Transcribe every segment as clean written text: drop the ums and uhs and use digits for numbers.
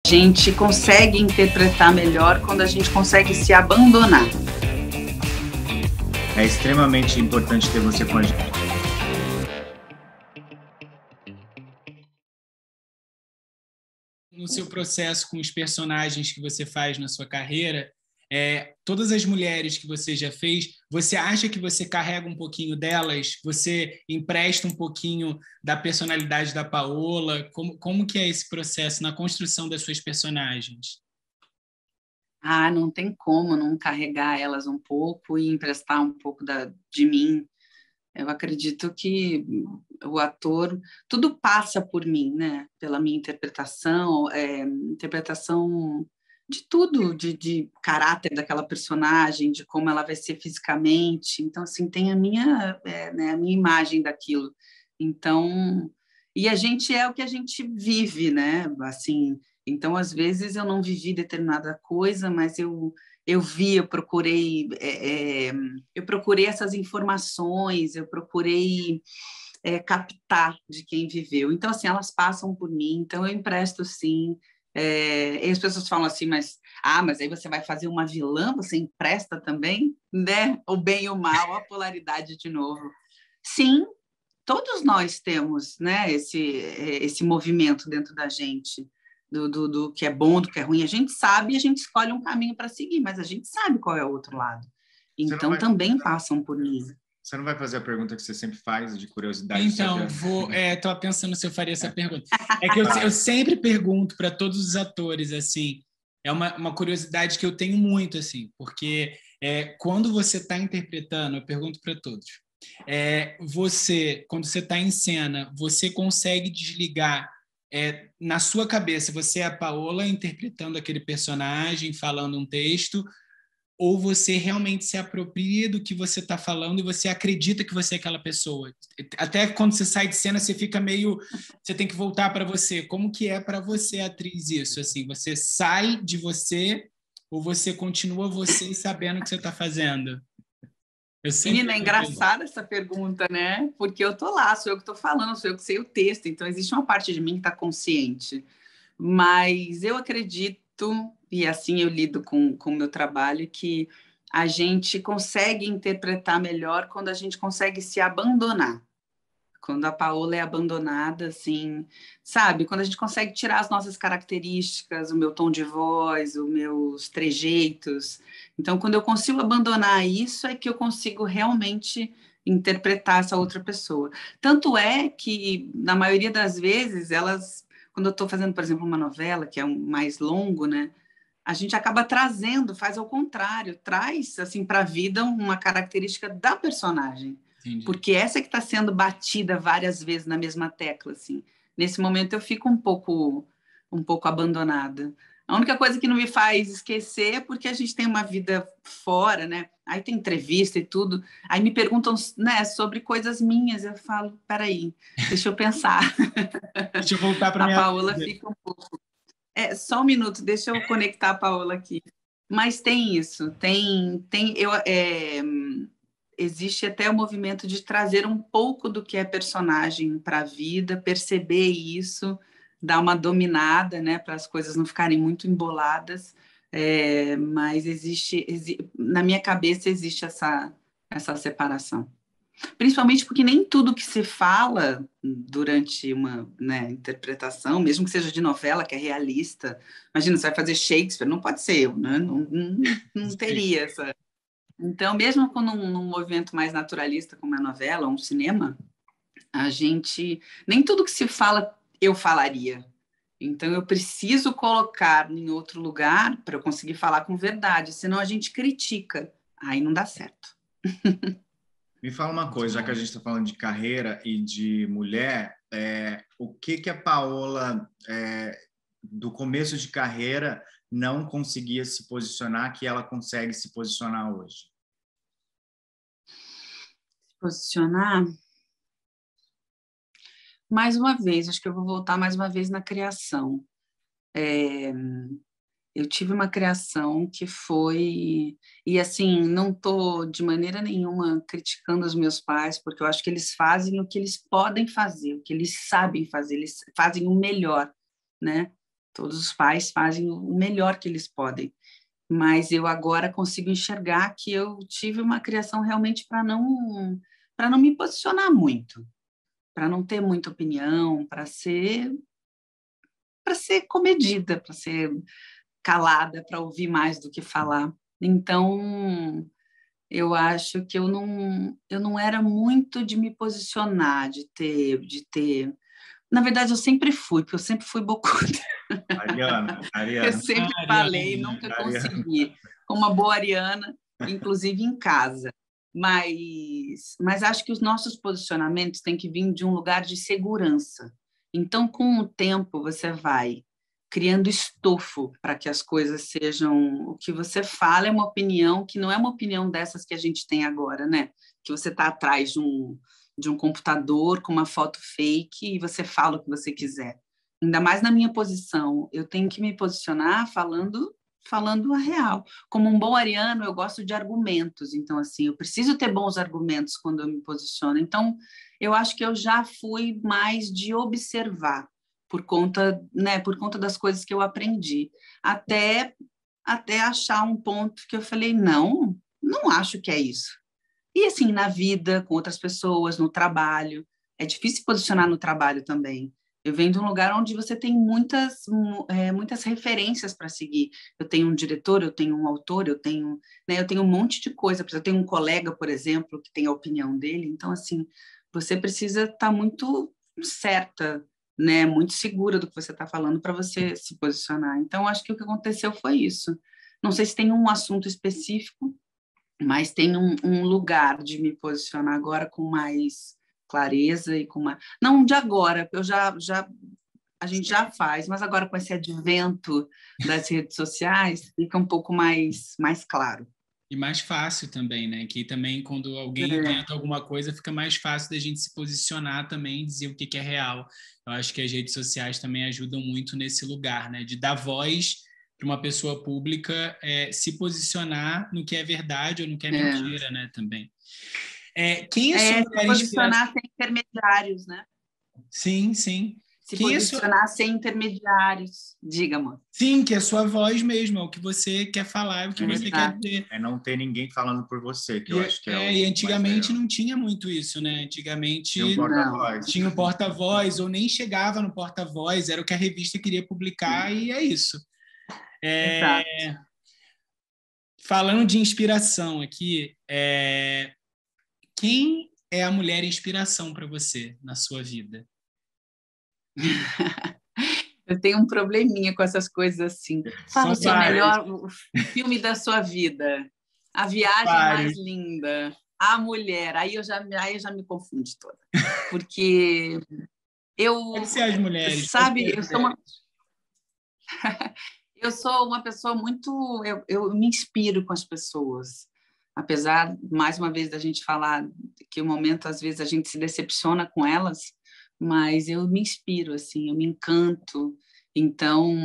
gente consegue interpretar melhor quando a gente consegue se abandonar. É extremamente importante ter você com a gente. No seu processo com os personagens que você faz na sua carreira, todas as mulheres que você já fez, você acha que você carrega um pouquinho delas? Você empresta um pouquinho da personalidade da Paola? Como que é esse processo na construção das suas personagens? Não tem como não carregar elas um pouco e emprestar um pouco de mim. Eu acredito que o ator, tudo passa por mim, né? Pela minha interpretação, interpretação de tudo, de caráter daquela personagem, de como ela vai ser fisicamente. Então, assim, tem a minha imagem daquilo. Então, e a gente é o que a gente vive, né? Assim, então, às vezes, eu não vivi determinada coisa, mas eu procurei essas informações, eu procurei captar de quem viveu. Então, assim, elas passam por mim, então eu empresto sim. E as pessoas falam assim, mas aí você vai fazer uma vilã, você empresta também, né? O bem e o mal, a polaridade de novo. Sim, todos nós temos, né, esse movimento dentro da gente, do que é bom, do que é ruim. A gente sabe e a gente escolhe um caminho para seguir, mas a gente sabe qual é o outro lado. Então, também passam por mim. Você não vai fazer a pergunta que você sempre faz, de curiosidade? Então, estava pensando se eu faria essa pergunta. É que eu sempre pergunto para todos os atores, assim, é uma curiosidade que eu tenho muito, assim, porque quando você está interpretando, eu pergunto para todos, quando você está em cena, você consegue desligar na sua cabeça, você é a Paola interpretando aquele personagem, falando um texto, ou você realmente se apropria do que você está falando e você acredita que você é aquela pessoa? Até quando você sai de cena, você fica meio... Você tem que voltar para você. Como que é para você, atriz, isso? Assim, você sai de você ou você continua você sabendo o que você está fazendo? Menina, é engraçada essa pergunta, né? Porque eu tô lá, sou eu que estou falando, sou eu que sei o texto, então existe uma parte de mim que está consciente. Mas eu acredito, e assim eu lido com o meu trabalho, que a gente consegue interpretar melhor quando a gente consegue se abandonar. Quando a Paola é abandonada, assim, sabe? Quando a gente consegue tirar as nossas características, o meu tom de voz, os meus trejeitos. Então, quando eu consigo abandonar isso, é que eu consigo realmente interpretar essa outra pessoa. Tanto é que, na maioria das vezes, quando eu estou fazendo, por exemplo, uma novela, que é mais longo, né? A gente acaba trazendo, faz ao contrário, traz assim para a vida uma característica da personagem. Entendi. Porque essa que está sendo batida várias vezes na mesma tecla, assim. Nesse momento eu fico um pouco abandonada. A única coisa que não me faz esquecer é porque a gente tem uma vida fora, né? Aí tem entrevista e tudo. Aí me perguntam, né, sobre coisas minhas. Eu falo, peraí, deixa eu pensar. Deixa eu voltar para a minha Paola vida. fica um pouco... só um minuto, deixa eu conectar a Paola aqui. Mas tem isso, existe até o movimento de trazer um pouco do que é personagem para a vida, perceber isso, dar uma dominada, né, para as coisas não ficarem muito emboladas. Mas na minha cabeça existe essa separação. Principalmente porque nem tudo que se fala durante uma, né, interpretação, mesmo que seja de novela, que é realista, imagina, você vai fazer Shakespeare, não pode ser eu, né? Não teria essa... Então, mesmo quando num movimento mais naturalista, como é a novela, ou um cinema, nem tudo que se fala, eu falaria. Então, eu preciso colocar em outro lugar para eu conseguir falar com verdade, senão a gente critica, aí não dá certo. Me fala uma coisa, já que a gente está falando de carreira e de mulher, o que a Paola, do começo de carreira, não conseguia se posicionar, que ela consegue se posicionar hoje? Posicionar? Mais uma vez, acho que eu vou voltar mais uma vez na criação. Eu tive uma criação que foi... E, assim, não estou de maneira nenhuma criticando os meus pais, porque eu acho que eles fazem o que eles podem fazer, o que eles sabem fazer, eles fazem o melhor, né? Todos os pais fazem o melhor que eles podem. Mas eu agora consigo enxergar que eu tive uma criação realmente para não me posicionar muito, para não ter muita opinião, para ser comedida, para ser calada, para ouvir mais do que falar. Então, eu acho que eu não era muito de me posicionar, de ter. Na verdade, eu sempre fui, porque eu sempre fui bocuda. Ariana. Eu sempre falei, nunca consegui. Como uma boa ariana, inclusive em casa. Mas acho que os nossos posicionamentos têm que vir de um lugar de segurança. Então, com o tempo, você vai criando estofo para que as coisas sejam... O que você fala é uma opinião que não é uma opinião dessas que a gente tem agora, né? Que você está atrás de um computador com uma foto fake e você fala o que você quiser. Ainda mais na minha posição, eu tenho que me posicionar falando a real. Como um bom ariano, eu gosto de argumentos, então assim, eu preciso ter bons argumentos quando eu me posiciono. Então, eu acho que eu já fui mais de observar por conta das coisas que eu aprendi, até achar um ponto que eu falei, não acho que é isso. E assim, na vida, com outras pessoas, no trabalho, é difícil posicionar no trabalho também. Eu venho de um lugar onde você tem muitas referências para seguir. Eu tenho um diretor, eu tenho um autor, eu tenho um monte de coisa. Eu tenho um colega, por exemplo, que tem a opinião dele. Então, assim, você precisa estar muito certa, né? Muito segura do que você está falando para você se posicionar. Então, acho que o que aconteceu foi isso. Não sei se tem um assunto específico, mas tem um lugar de me posicionar agora com mais clareza e com uma... Não de agora, a gente já faz, mas agora com esse advento das redes sociais, fica um pouco mais claro. E mais fácil também, né? Que também quando alguém inventa alguma coisa, fica mais fácil da gente se posicionar também e dizer o que é real. Eu acho que as redes sociais também ajudam muito nesse lugar, né? De dar voz para uma pessoa pública se posicionar no que é verdade ou no que é mentira, né? Também. Quem é sua mulher se posicionar sem intermediários, né? Sim, sim. Se posicionar sem intermediários. Diga, amor. Sim, que é a sua voz mesmo, é o que você quer falar, é o que você quer dizer. É não ter ninguém falando por você, que eu acho que é e antigamente não tinha muito isso, né? Antigamente tinha um porta-voz, ou nem chegava no porta-voz, era o que a revista queria publicar, e é isso. Exato. Falando de inspiração aqui, quem é a mulher inspiração para você na sua vida? Eu tenho um probleminha com essas coisas assim. Fala o seu melhor, o filme da sua vida, a viagem mais linda, a mulher. Aí eu já me confundo toda. Porque Pode ser as mulheres. Sabe, eu sou uma pessoa muito... Eu me inspiro com as pessoas. Apesar, mais uma vez, da gente falar que o momento, às vezes, a gente se decepciona com elas, mas eu me inspiro, assim, eu me encanto. Então,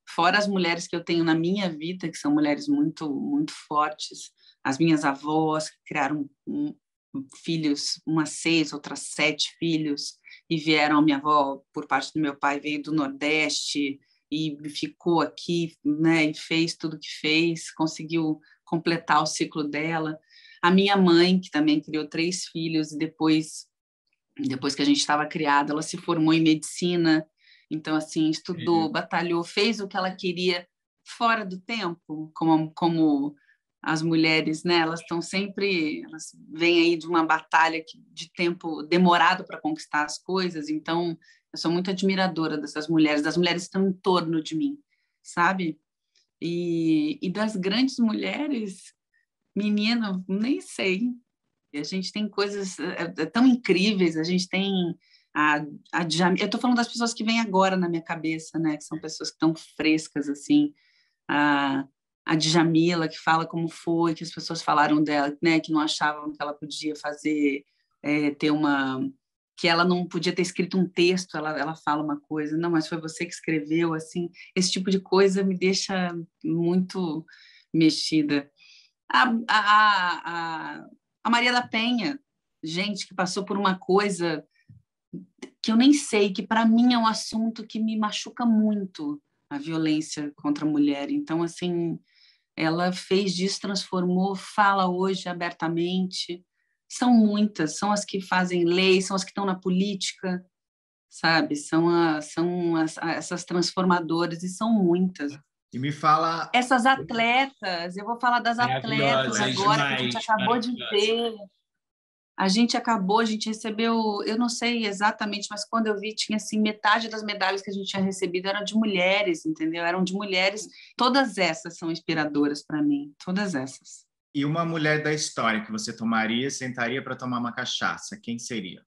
fora as mulheres que eu tenho na minha vida, que são mulheres muito, muito fortes, as minhas avós, que criaram filhos, umas 6, outras 7 filhos, e vieram, a minha avó, por parte do meu pai, veio do Nordeste e ficou aqui, né, e fez tudo que fez, conseguiu completar o ciclo dela. A minha mãe, que também criou 3 filhos, e depois que a gente estava criada, ela se formou em medicina, então, assim, estudou, batalhou, fez o que ela queria fora do tempo, como as mulheres, né? Elas vêm aí de uma batalha de tempo demorado para conquistar as coisas, então eu sou muito admiradora dessas mulheres, das mulheres que estão em torno de mim, sabe? E das grandes mulheres, menina, nem sei. A gente tem coisas tão incríveis, a gente tem a Djamila. Eu estou falando das pessoas que vêm agora na minha cabeça, né? Que são pessoas que estão frescas, assim. A Djamila, que fala como foi, que as pessoas falaram dela, né? Que não achavam que ela podia fazer, que ela não podia ter escrito um texto, ela fala uma coisa, não, mas foi você que escreveu, assim. Esse tipo de coisa me deixa muito mexida. A Maria da Penha, gente que passou por uma coisa que eu nem sei, que para mim é um assunto que me machuca muito, a violência contra a mulher. Então, assim, ela fez disso, transformou, fala hoje abertamente. São muitas, são as que fazem lei, são as que estão na política, sabe? Essas transformadoras, e são muitas. E me fala... Essas atletas, eu vou falar das atletas Maravilhosas agora, que a gente demais, acabou de ver. A gente recebeu, eu não sei exatamente, mas quando eu vi, tinha assim, metade das medalhas que a gente tinha recebido eram de mulheres, entendeu? Eram de mulheres. Todas essas são inspiradoras para mim, todas essas. E uma mulher da história que você sentaria para tomar uma cachaça, quem seria?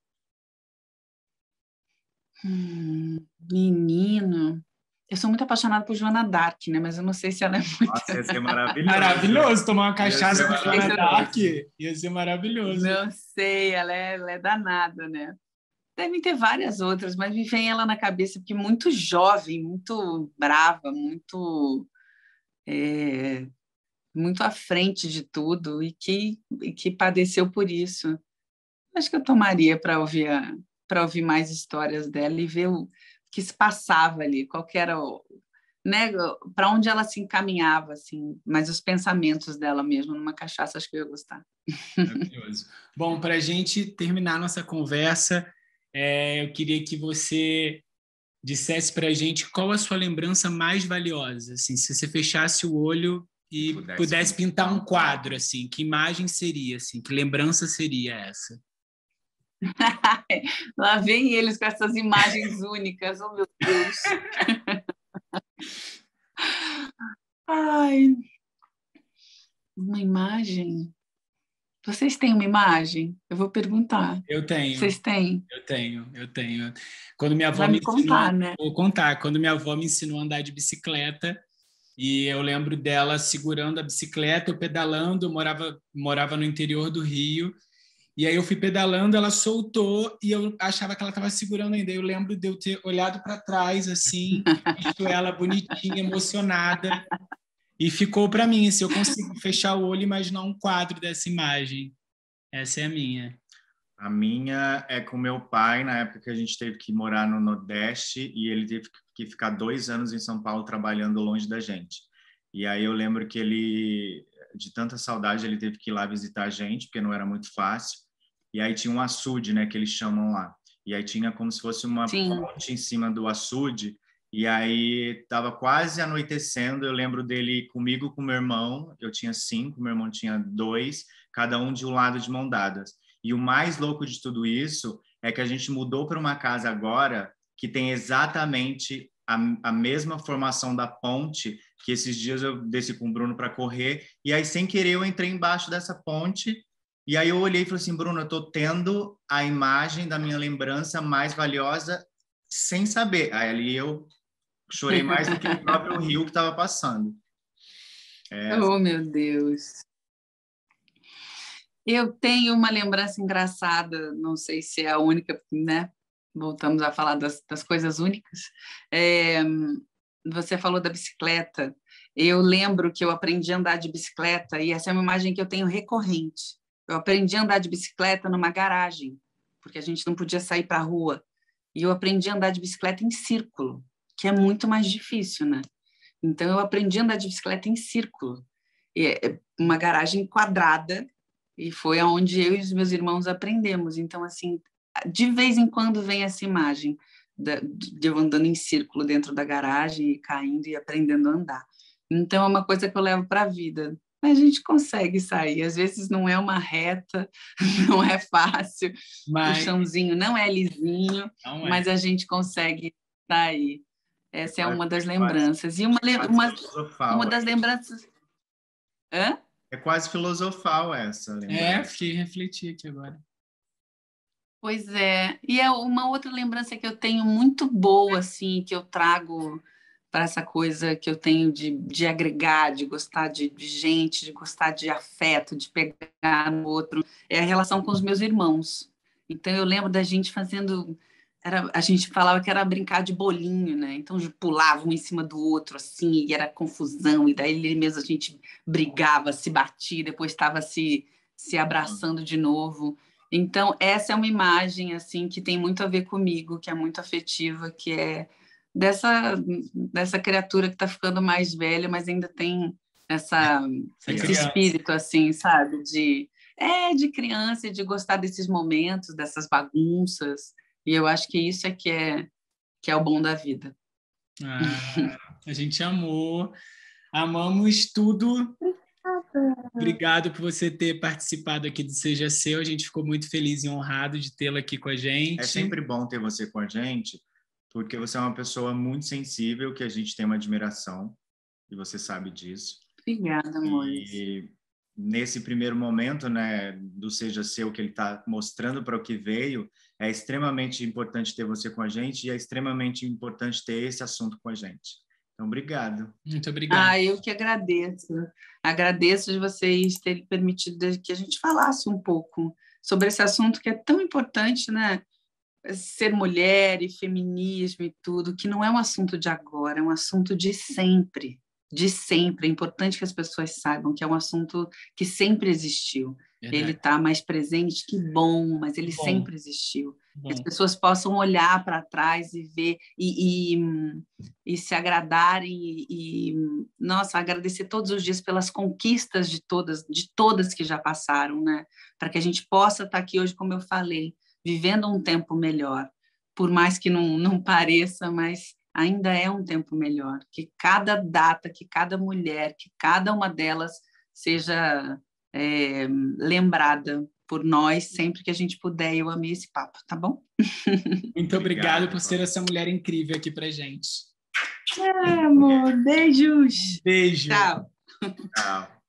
Menino, eu sou muito apaixonada por Joana d'Arc, né? Mas eu não sei se ela é muito... Nossa, ia ser maravilhoso. Maravilhoso tomar uma cachaça com Joana d'Arc. Ia Ia ser maravilhoso. Não sei, ela é danada, né? Devem ter várias outras, mas me vem ela na cabeça, porque muito jovem, muito brava, muito à frente de tudo e que padeceu por isso. Acho que eu tomaria para ouvir mais histórias dela e ver o que se passava ali, qual que era né, para onde ela se encaminhava, assim, mas os pensamentos dela mesmo, numa cachaça, acho que eu ia gostar. Maravilhoso. Bom, para a gente terminar nossa conversa, eu queria que você dissesse para a gente qual a sua lembrança mais valiosa, assim, se você fechasse o olho e pudesse pintar um quadro, assim, que imagem seria, assim, que lembrança seria essa? Lá vem eles com essas imagens únicas, oh meu Deus. Ai, uma imagem. Vocês têm uma imagem? Eu vou perguntar. Eu tenho. Vocês têm? Eu tenho. Quando minha avó Vai me contar, né? Vou contar. Quando minha avó me ensinou a andar de bicicleta, e eu lembro dela segurando a bicicleta, eu pedalando, eu morava no interior do Rio, e aí eu fui pedalando, ela soltou e eu achava que ela estava segurando ainda. Eu lembro de eu ter olhado para trás, assim, visto ela bonitinha, emocionada, e ficou para mim, se eu consigo fechar o olho e imaginar um quadro dessa imagem. Essa é a minha. A minha é com meu pai, na época que a gente teve que morar no Nordeste e ele teve que ficar 2 anos em São Paulo trabalhando longe da gente. E aí eu lembro que ele, de tanta saudade, ele teve que ir lá visitar a gente, porque não era muito fácil. E aí tinha um açude, né, que eles chamam lá. E aí tinha como se fosse uma ponte em cima do açude. E aí estava quase anoitecendo. Eu lembro dele comigo, com meu irmão. Eu tinha 5, meu irmão tinha 2, cada um de um lado de mão dadas. E o mais louco de tudo isso é que a gente mudou para uma casa agora que tem exatamente a mesma formação da ponte, que esses dias eu desci com o Bruno para correr, e aí, sem querer, eu entrei embaixo dessa ponte, e aí eu olhei e falei assim, Bruno, eu estou tendo a imagem da minha lembrança mais valiosa sem saber. Aí ali eu chorei mais do que o próprio rio que estava passando. Oh, meu Deus! Eu tenho uma lembrança engraçada, não sei se é a única, né? Voltamos a falar das coisas únicas. Você falou da bicicleta. Eu lembro que eu aprendi a andar de bicicleta, e essa é uma imagem que eu tenho recorrente. Eu aprendi a andar de bicicleta numa garagem, porque a gente não podia sair para a rua. E eu aprendi a andar de bicicleta em círculo, que é muito mais difícil, né? Então, eu aprendi a andar de bicicleta em círculo. Uma garagem quadrada, e foi aonde eu e os meus irmãos aprendemos. Então, assim, de vez em quando vem essa imagem de eu andando em círculo dentro da garagem e caindo e aprendendo a andar. Então, é uma coisa que eu levo para a vida. A gente consegue sair. Às vezes não é uma reta, não é fácil, o chãozinho não é lisinho, mas a gente consegue sair. Essa é uma das lembranças. E uma das lembranças... Hã? É quase filosofal essa lembrança. Fiquei refletir aqui agora. Pois é. E é uma outra lembrança que eu tenho muito boa, assim, que eu trago para essa coisa que eu tenho de agregar, de gostar de gente, de gostar de afeto, de pegar no outro, é a relação com os meus irmãos. Então, eu lembro da gente fazendo... a gente falava que era brincar de bolinho, né? Então, pulava um em cima do outro, assim, e era confusão, e daí mesmo a gente brigava, se batia, depois estava se abraçando de novo. Então, essa é uma imagem, assim, que tem muito a ver comigo, que é muito afetiva, que é dessa criatura que está ficando mais velha, mas ainda tem esse espírito, assim, sabe? De criança, e de gostar desses momentos, dessas bagunças. E eu acho que isso que é o bom da vida. A gente amou. Amamos tudo. Obrigado por você ter participado aqui do Seja Seu. A gente ficou muito feliz e honrado de tê-la aqui com a gente. É sempre bom ter você com a gente, porque você é uma pessoa muito sensível, que a gente tem uma admiração, e você sabe disso. Obrigada, amor. E nesse primeiro momento, né, do Seja Seu, que ele está mostrando para o que veio, é extremamente importante ter você com a gente, e é extremamente importante ter esse assunto com a gente. Então, obrigado. Muito obrigado. Eu que agradeço. Agradeço de vocês terem permitido que a gente falasse um pouco sobre esse assunto que é tão importante, né? Ser mulher e feminismo e tudo, que não é um assunto de agora, é um assunto de sempre. De sempre. É importante que as pessoas saibam que é um assunto que sempre existiu. Verdade. Ele está mais presente, que bom, mas ele sempre existiu. Que as pessoas possam olhar para trás e ver e se agradarem nossa, agradecer todos os dias pelas conquistas de todas que já passaram, né? Para que a gente possa estar aqui hoje, como eu falei, vivendo um tempo melhor, por mais que não pareça, mas ainda é um tempo melhor, que cada data, que cada mulher, que cada uma delas seja lembrada por nós sempre que a gente puder. Eu amei esse papo, tá bom? Muito obrigado por ser essa mulher incrível aqui pra gente. Amor, beijos. Beijo. Tchau. Tchau.